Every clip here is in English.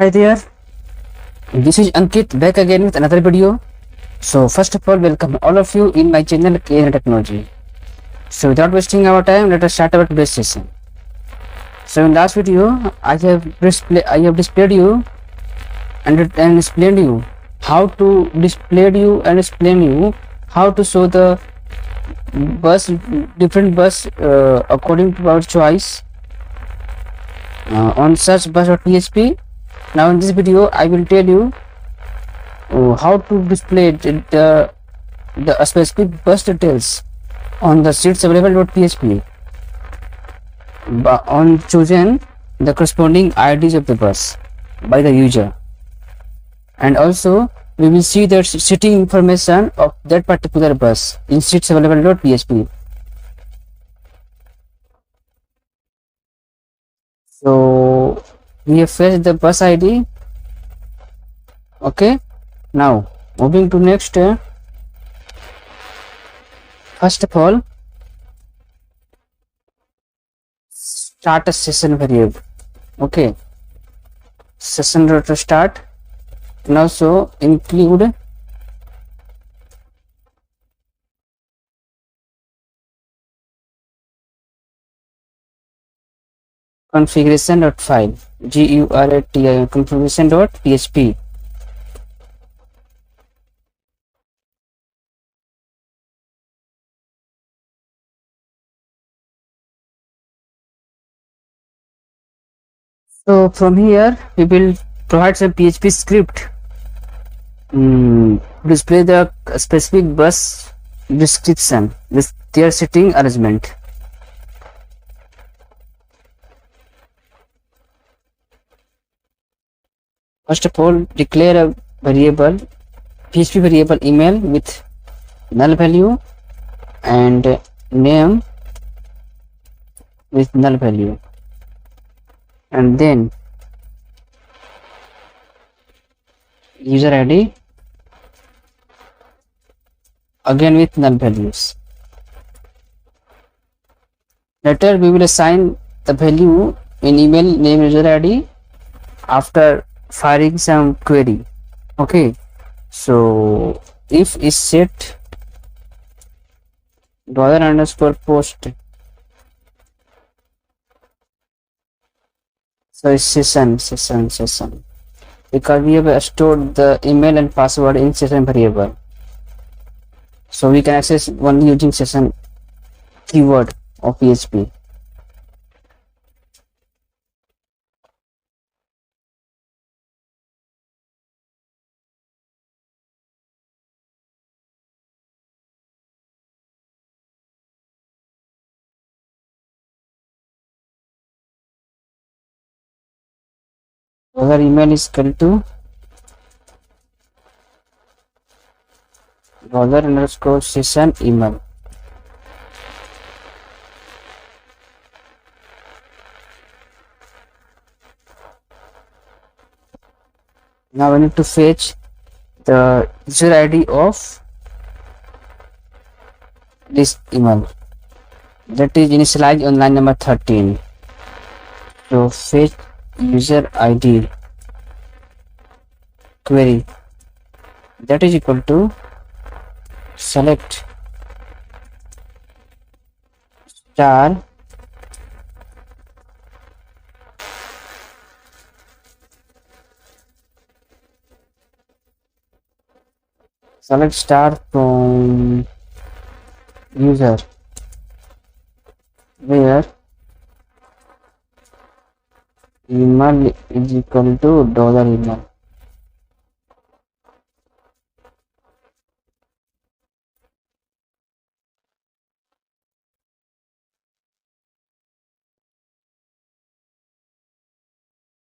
Hi there, this is Ankit back again with another video. So first of all, welcome all of you in my channel KN Technology. So without wasting our time, let us start our today's session. So in last video, I have displayed you and explained you how to explain you how to show the bus different bus according to our choice on search bus.php. Now in this video I will tell you how to display the specific bus details on the sheets available.php on choosing the corresponding IDs of the bus by the user, and also we will see the setting information of that particular bus in sheets available.php. So we have fetched the bus ID. Okay, now moving to next. First of all, start a session variable. Okay, session to start, and also include configuration.file GURATI configuration.php. So from here we will provide some PHP script display the specific bus description with their setting arrangement. First of all, declare a variable PHP variable email with null value and name with null value, and then user ID again with null values. Later we will assign the value in email name user ID after firing some query. Okay, so if is set $_post, so it's session because we have stored the email and password in session variable, so we can access only using session keyword of PHP. Our email is equal to $_session email. Now we need to fetch the user ID of this email, that is initialized on line number 13. So fetch user ID query, that is equal to select star from user where email is equal to $email.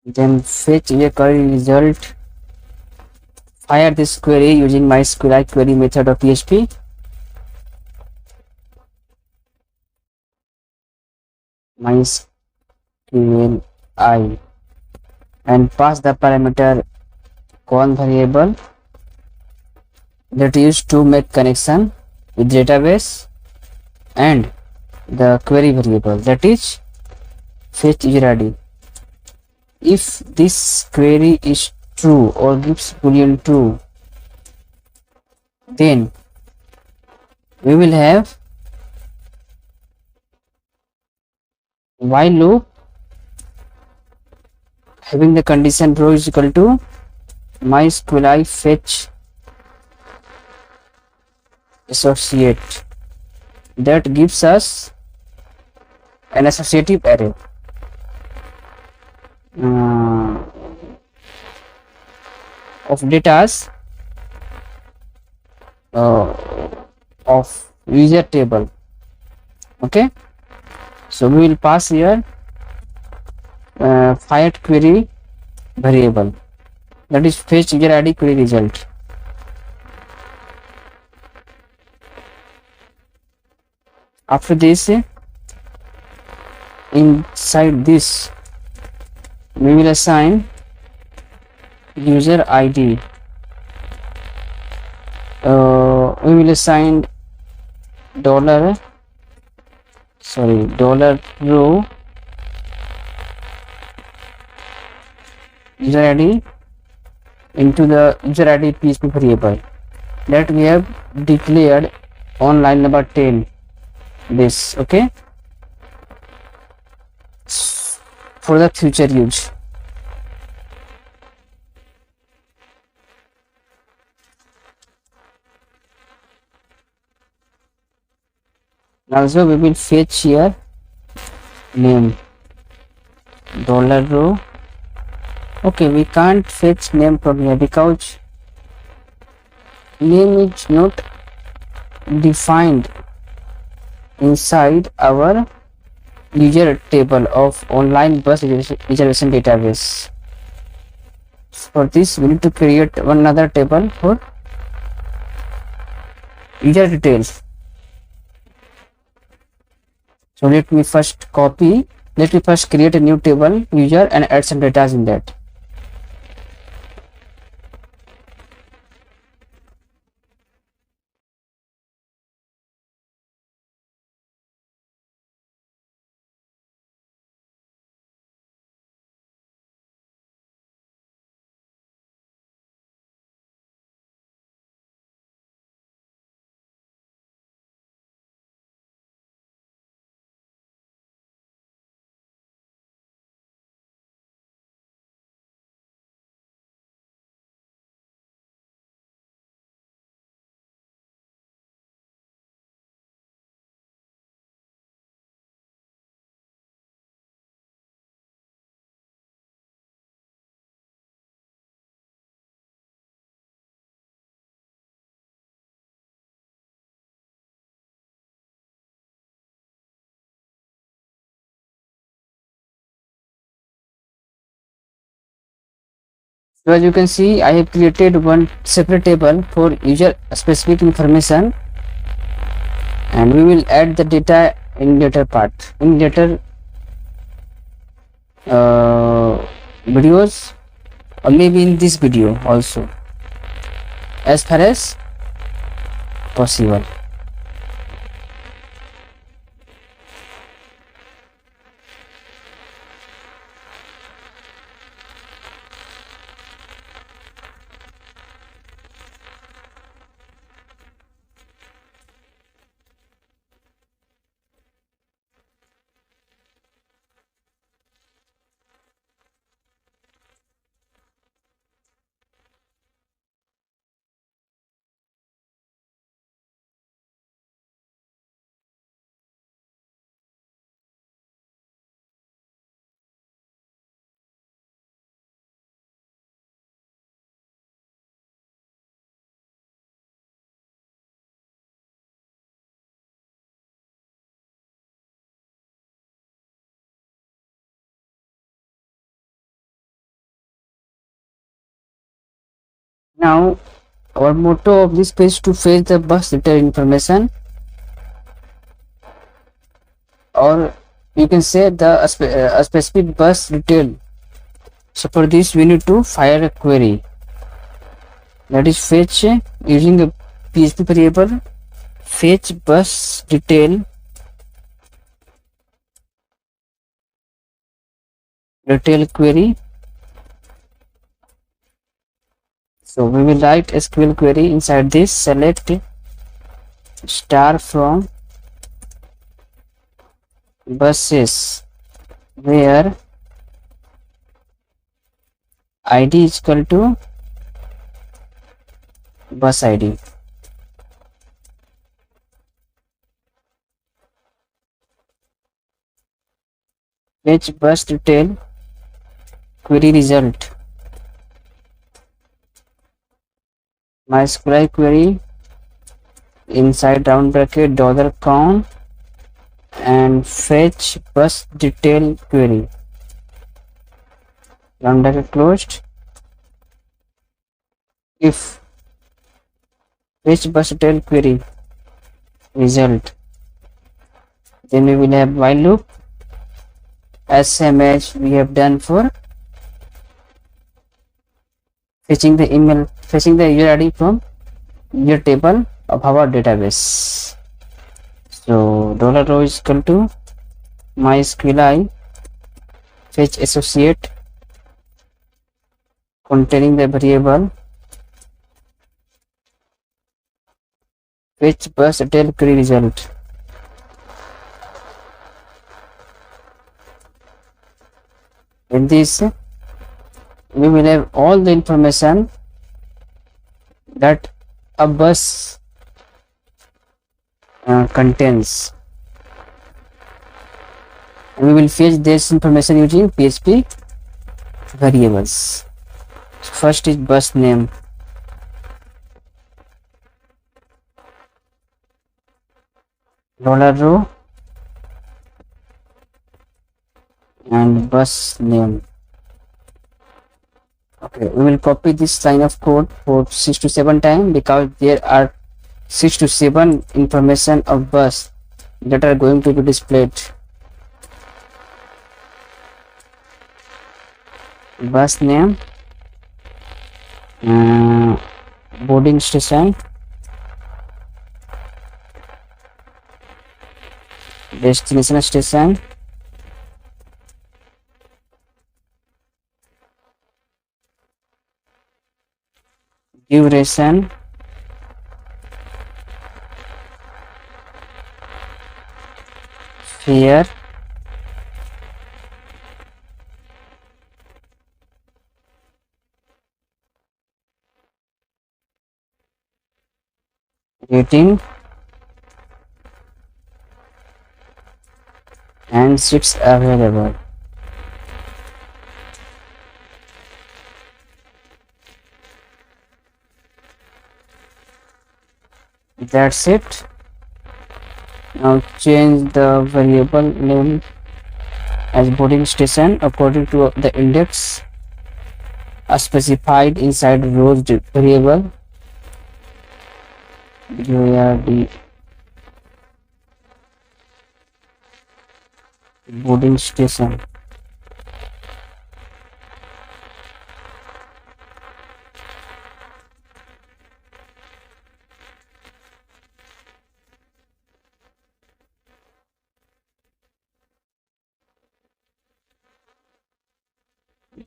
Then fetch a query result. Fire this query using MySQL query method of PHP. MySQL I, and pass the parameter con variable that is used to make connection with database, and the query variable that is fetch user ID. if this query is true or gives boolean true, then we will have while loop having the condition row is equal to MySQL fetch associate, that gives us an associative array of datas of user table. Okay, so we will pass here fired query variable, that is fetch user id query result. After this, inside this we will assign user id, we will assign dollar row user id into the user id PHP variable that we have declared on line number 10. This, okay, for the future use. Also we will fetch here name dollar row. Okay, we can't fetch name from here because name is not defined inside our user table of online bus reservation database. For this we need to create one another table for user details. So let me first create a new table user and add some data in that. So as you can see, I have created one separate table for user specific information, and we will add the data in later part, in later videos, or maybe in this video also, as far as possible. Now our motto of this page to fetch the bus detail information, or you can say the specific bus detail. So for this we need to fire a query, that is fetch using the PHP variable fetch bus detail query So we will write SQL query inside this. Select star from buses where id is equal to bus id. Fetch bus detail query result. MySQL query inside round bracket dollar $count and fetch bus detail query round bracket closed. If fetch bus detail query result, then we will have while loop as same as we have done for fetching the user id from your table of our database. So $row is equal to MySQL fetch associate containing the variable fetch bus detail query result. In this we will have all the information that a bus contains. We will fetch this information using PHP variables. First is bus name. $row and bus name. Okay, we will copy this line of code for 6 to 7 times because there are 6 to 7 information of bus that are going to be displayed. Bus name, boarding station, destination station, duration, fare, rating, and seats available. That's it. Now change the variable name as boarding station according to the index specified inside rows variable URD boarding station.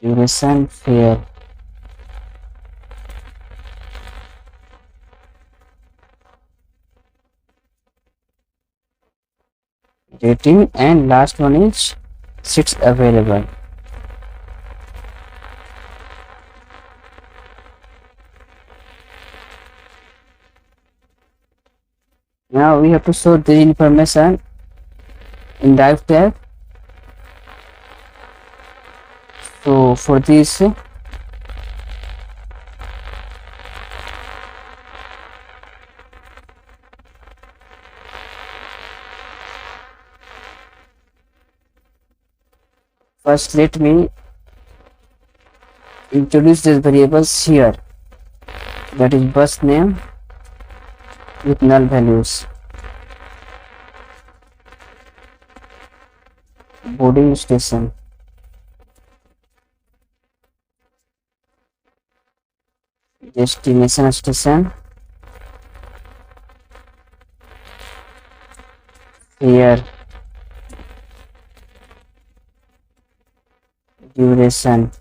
Duration fare. Rating and last one is seats available. Now we have to show the information in div tab. So for this first let me introduce these variables here, that is bus name with null values, boarding station, destination station, fare, duration,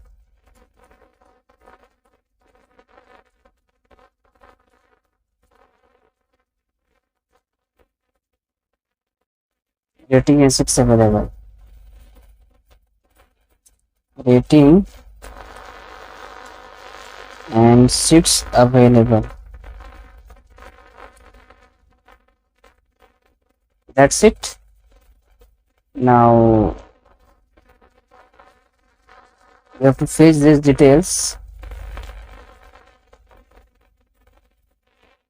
rating and seats available. Rating and seats available. That's it. Now we have to fetch these details.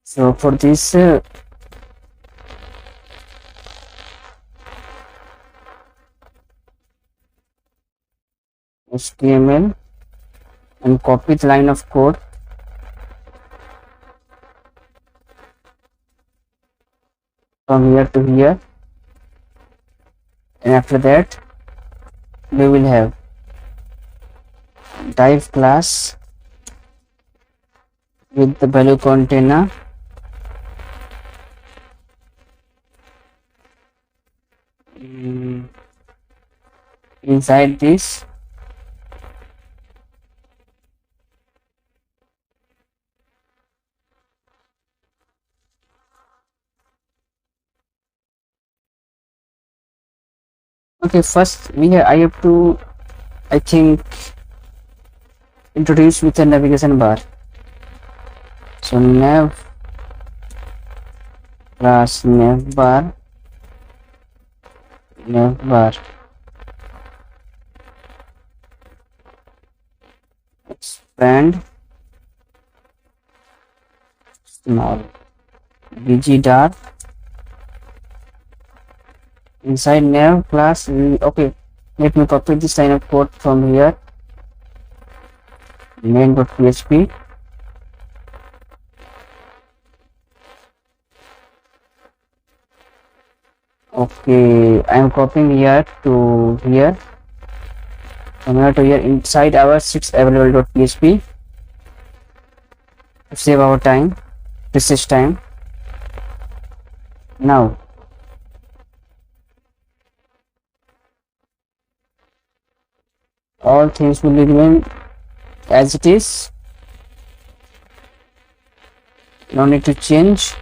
So for this HTML and copy the line of code from here to here, and after that we will have div class with the value container, inside this okay, first I have to, I think, introduce with a navigation bar. So nav plus nav bar, expand small bg dot inside nav class. Okay, let me copy this line of code from here, main.php. Okay, I am copying here to here, from here to here, inside our seats available.php. to save our time, precious time. Now all things will remain as it is, no need to change.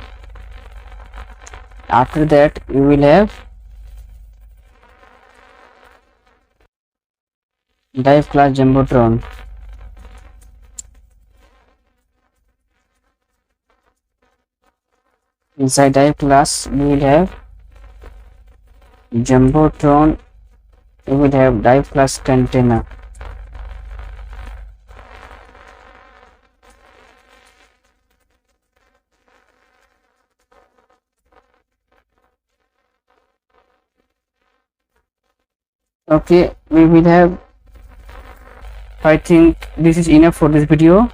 After that we will have div class jumbotron. Inside div class we will have jumbotron, we will have div class container. Okay, we will have, I think this is enough for this video.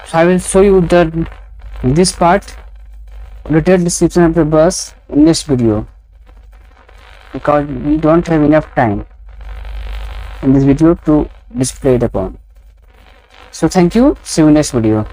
So I will show you this part, detailed description of the bus, in this video, because we don't have enough time in this video to display it upon. So thank you, see you in next video.